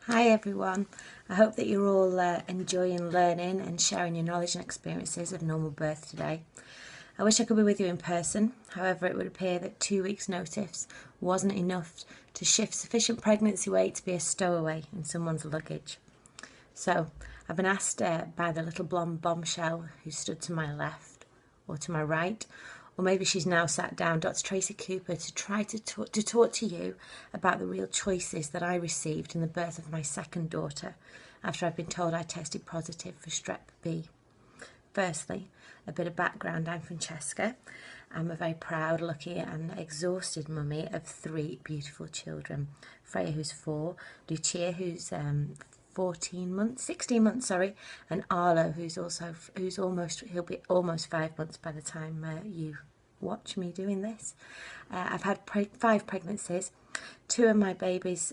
Hi everyone, I hope that you're all enjoying learning and sharing your knowledge and experiences of normal birth today. I wish I could be with you in person, however it would appear that 2 weeks notice wasn't enough to shift sufficient pregnancy weight to be a stowaway in someone's luggage. So I've been asked by the little blonde bombshell who stood to my left or to my right, or maybe she's now sat down, Dr. Tracy Cooper, to try to talk to you about the real choices that I received in the birth of my second daughter after I've been told I tested positive for strep B. Firstly, a bit of background. I'm Francesca. I'm a very proud, lucky and exhausted mummy of 3 beautiful children. Freya, who's 4, Lucia, who's 16 months, and Arlo, he'll be almost 5 months by the time you watch me doing this. I've had 5 pregnancies. 2 of my babies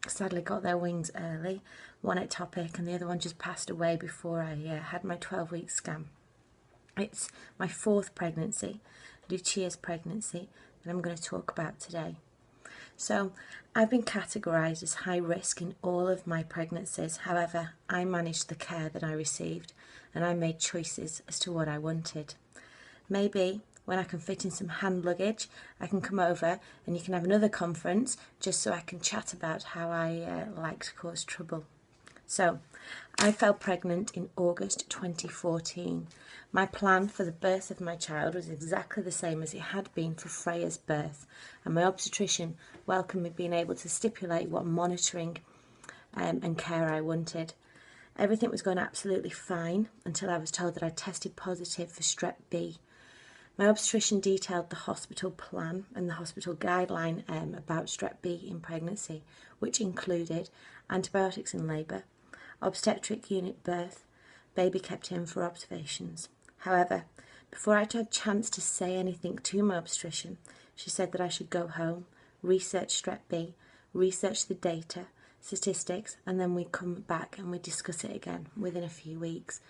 sadly got their wings early, one ectopic and the other one just passed away before I had my 12-week scan. It's my 4th pregnancy, Lucia's pregnancy, that I'm going to talk about today. So I've been categorised as high risk in all of my pregnancies. However, I managed the care that I received and I made choices as to what I wanted. Maybe when I can fit in some hand luggage, I can come over and you can have another conference just so I can chat about how I like to cause trouble. So, I fell pregnant in August 2014. My plan for the birth of my child was exactly the same as it had been for Freya's birth, and my obstetrician welcomed me being able to stipulate what monitoring and care I wanted. Everything was going absolutely fine until I was told that I tested positive for strep B. My obstetrician detailed the hospital plan and the hospital guideline about strep B in pregnancy, which included antibiotics in labour, obstetric unit birth, baby kept in for observations. However, before I had a chance to say anything to my obstetrician, she said that I should go home, research strep B, research the data, statistics, and then we'd come back and we'd discuss it again within a few weeks.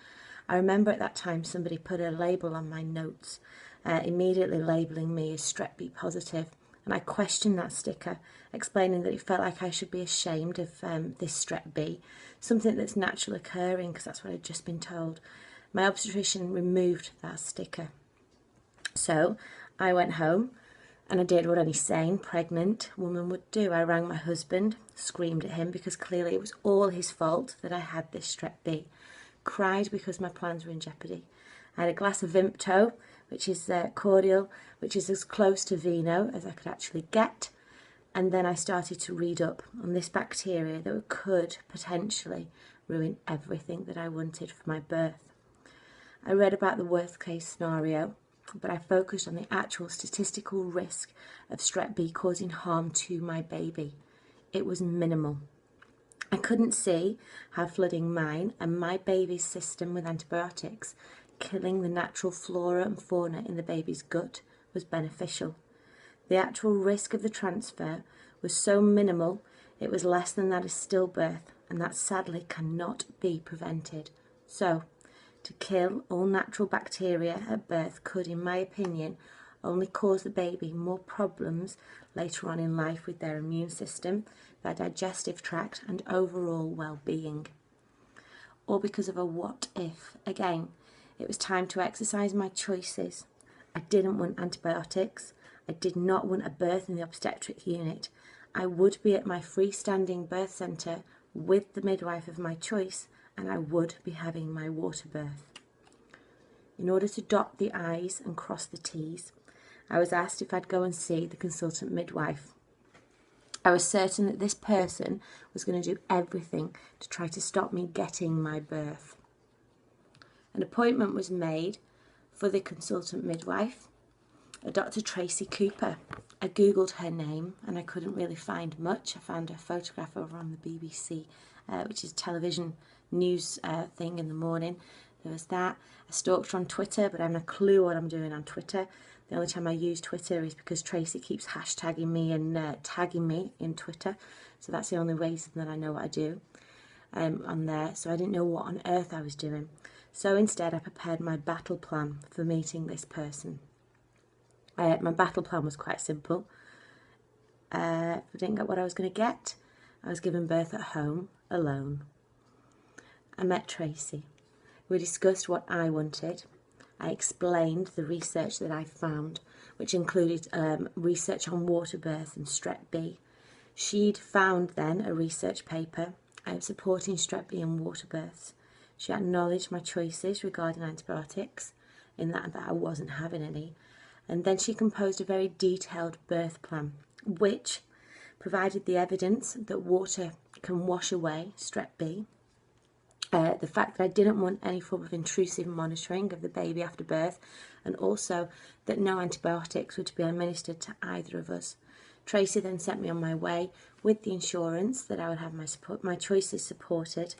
I remember at that time somebody put a label on my notes, immediately labelling me as strep B positive, and I questioned that sticker, explaining that it felt like I should be ashamed of this strep B, something that's naturally occurring because that's what I'd just been told. My obstetrician removed that sticker. So I went home and I did what any sane, pregnant woman would do. I rang my husband, screamed at him because clearly it was all his fault that I had this strep B, cried because my plans were in jeopardy. I had a glass of Vimto, which is cordial, which is as close to vino as I could actually get. And then I started to read up on this bacteria that could potentially ruin everything that I wanted for my birth. I read about the worst case scenario, but I focused on the actual statistical risk of strep B causing harm to my baby. It was minimal. I couldn't see how flooding mine and my baby's system with antibiotics, killing the natural flora and fauna in the baby's gut, was beneficial. The actual risk of the transfer was so minimal, it was less than that of stillbirth, and that sadly cannot be prevented. So, to kill all natural bacteria at birth could, in my opinion, only cause the baby more problems later on in life with their immune system, their digestive tract, and overall well-being. All because of a what if. Again, it was time to exercise my choices. I didn't want antibiotics. I did not want a birth in the obstetric unit. I would be at my freestanding birth centre with the midwife of my choice, and I would be having my water birth. In order to dot the I's and cross the T's, I was asked if I'd go and see the consultant midwife. I was certain that this person was going to do everything to try to stop me getting my birth. An appointment was made for the consultant midwife, Dr. Tracy Cooper. I googled her name and I couldn't really find much. I found a photograph over on the BBC, which is a television news thing in the morning. There was that. I stalked her on Twitter, but I haven't a clue what I'm doing on Twitter. The only time I use Twitter is because Tracy keeps hashtagging me and tagging me in Twitter. So that's the only reason that I know what I do on there. So I didn't know what on earth I was doing. So instead I prepared my battle plan for meeting this person. My battle plan was quite simple. If I didn't get what I was going to get, I was given birth at home, alone. I met Tracy. We discussed what I wanted. I explained the research that I found, which included research on water birth and strep B. She'd found then a research paper supporting strep B and water births. She acknowledged my choices regarding antibiotics, in that I wasn't having any. And then she composed a very detailed birth plan, which provided the evidence that water can wash away strep B, the fact that I didn't want any form of intrusive monitoring of the baby after birth, and also that no antibiotics were to be administered to either of us. Tracy then sent me on my way with the insurance that I would have my choices supported,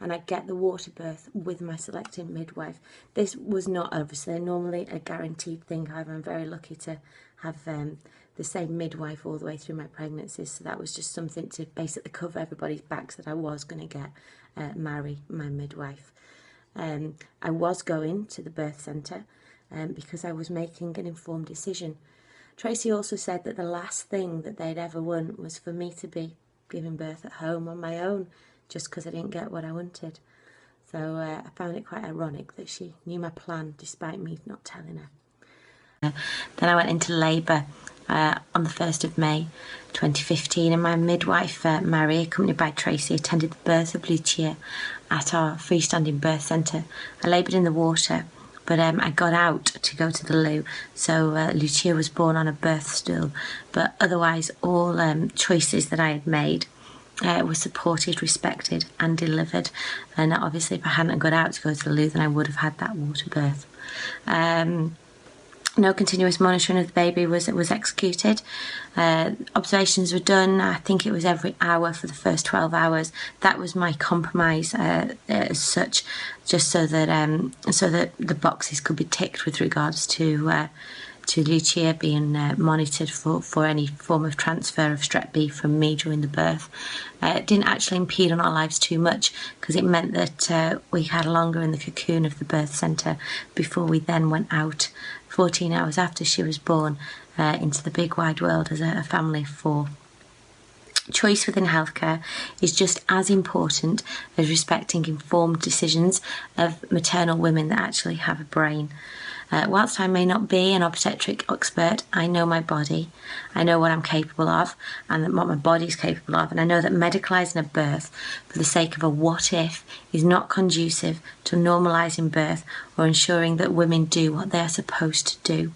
and I'd get the water birth with my selected midwife. This was not obviously normally a guaranteed thing, however I'm very lucky to have the same midwife all the way through my pregnancies, so that was just something to basically cover everybody's backs that I was going to get marry my midwife. I was going to the birth centre because I was making an informed decision. Tracy also said that the last thing that they'd ever want was for me to be giving birth at home on my own, just because I didn't get what I wanted. So I found it quite ironic that she knew my plan despite me not telling her. Then I went into labour on the 1st of May 2015, and my midwife Mary, accompanied by Tracy, attended the birth of Lucia at our freestanding birth centre. I laboured in the water, but I got out to go to the loo, so Lucia was born on a birth stool, but otherwise all choices that I had made were supported, respected and delivered. And obviously if I hadn't got out to go to the loo, then I would have had that water birth. No continuous monitoring of the baby was executed. Observations were done, I think it was every hour for the first 12 hours. That was my compromise as such, just so that the boxes could be ticked with regards to Lucia being monitored for any form of transfer of strep B from me during the birth. It didn't actually impede on our lives too much, because it meant that we had longer in the cocoon of the birth centre before we then went out 14 hours after she was born into the big wide world as a family of 4. Choice within healthcare is just as important as respecting informed decisions of maternal women that actually have a brain. Whilst I may not be an obstetric expert, I know my body, I know what I'm capable of and what my body's capable of, and I know that medicalising a birth for the sake of a what if is not conducive to normalising birth or ensuring that women do what they are supposed to do.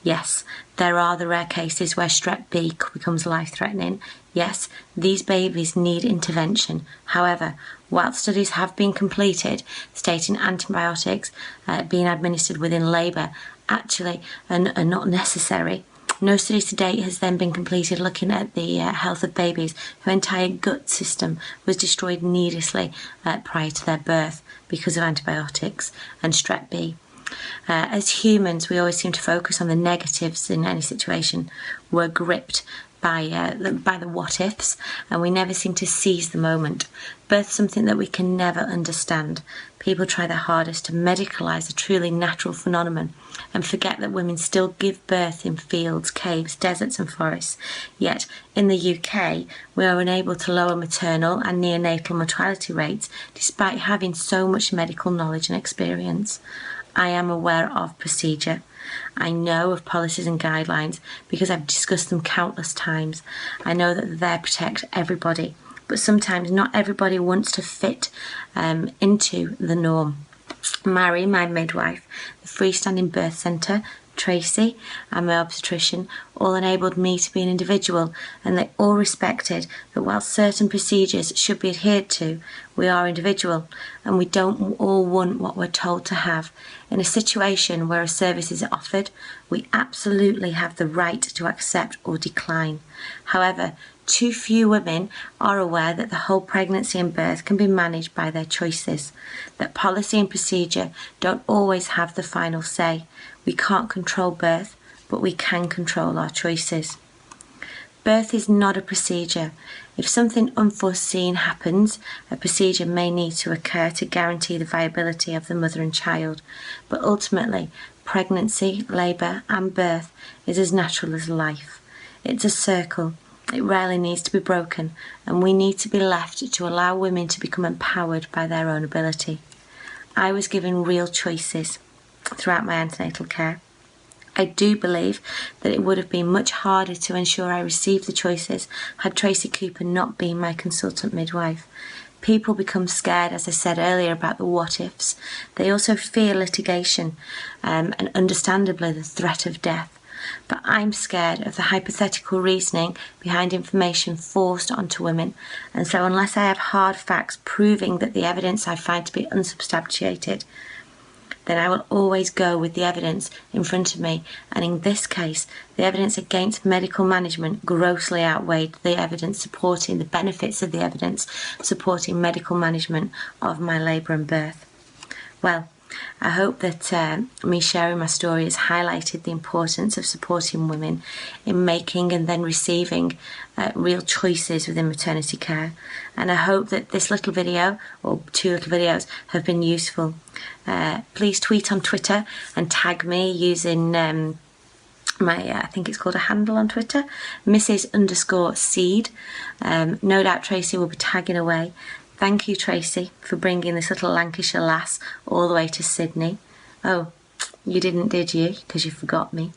Yes, there are the rare cases where strep B becomes life-threatening. Yes, these babies need intervention. However, while studies have been completed stating antibiotics being administered within labour actually are not necessary, no study to date has then been completed looking at the health of babies whose entire gut system was destroyed needlessly prior to their birth because of antibiotics and strep B. As humans, we always seem to focus on the negatives in any situation. We're gripped by the what-ifs, and we never seem to seize the moment. Birth's something that we can never understand. People try their hardest to medicalise a truly natural phenomenon and forget that women still give birth in fields, caves, deserts and forests. Yet, in the UK, we are unable to lower maternal and neonatal mortality rates despite having so much medical knowledge and experience. I am aware of procedure. I know of policies and guidelines because I've discussed them countless times. I know that they're there to protect everybody, but sometimes not everybody wants to fit into the norm. Mary, my midwife, the freestanding birth centre, Tracy and my obstetrician all enabled me to be an individual, and they all respected that while certain procedures should be adhered to, we are individual and we don't all want what we're told to have. In a situation where a service is offered, we absolutely have the right to accept or decline. However, too few women are aware that the whole pregnancy and birth can be managed by their choices, that policy and procedure don't always have the final say. We can't control birth, but we can control our choices. Birth is not a procedure. If something unforeseen happens, a procedure may need to occur to guarantee the viability of the mother and child, but ultimately, pregnancy, labour and birth is as natural as life. It's a circle, It rarely needs to be broken, and we need to be left to allow women to become empowered by their own ability. I was given real choices throughout my antenatal care. I do believe that it would have been much harder to ensure I received the choices had Tracy Cooper not been my consultant midwife. People become scared, as I said earlier, about the what-ifs. They also fear litigation and understandably the threat of death. But I'm scared of the hypothetical reasoning behind information forced onto women, and so unless I have hard facts proving that the evidence I find to be unsubstantiated, then I will always go with the evidence in front of me, and in this case, the evidence against medical management grossly outweighed the evidence supporting the benefits of the evidence supporting medical management of my labour and birth. Well, I hope that me sharing my story has highlighted the importance of supporting women in making and then receiving real choices within maternity care. And I hope that this little video, or two little videos, have been useful. Please tweet on Twitter and tag me using I think it's called a handle on Twitter, Mrs_Seed. No doubt Tracy will be tagging away. Thank you, Tracy, for bringing this little Lancashire lass all the way to Sydney. Oh, you didn't, did you? Because you forgot me.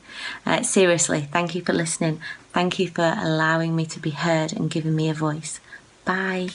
Seriously, thank you for listening. Thank you for allowing me to be heard and giving me a voice. Bye.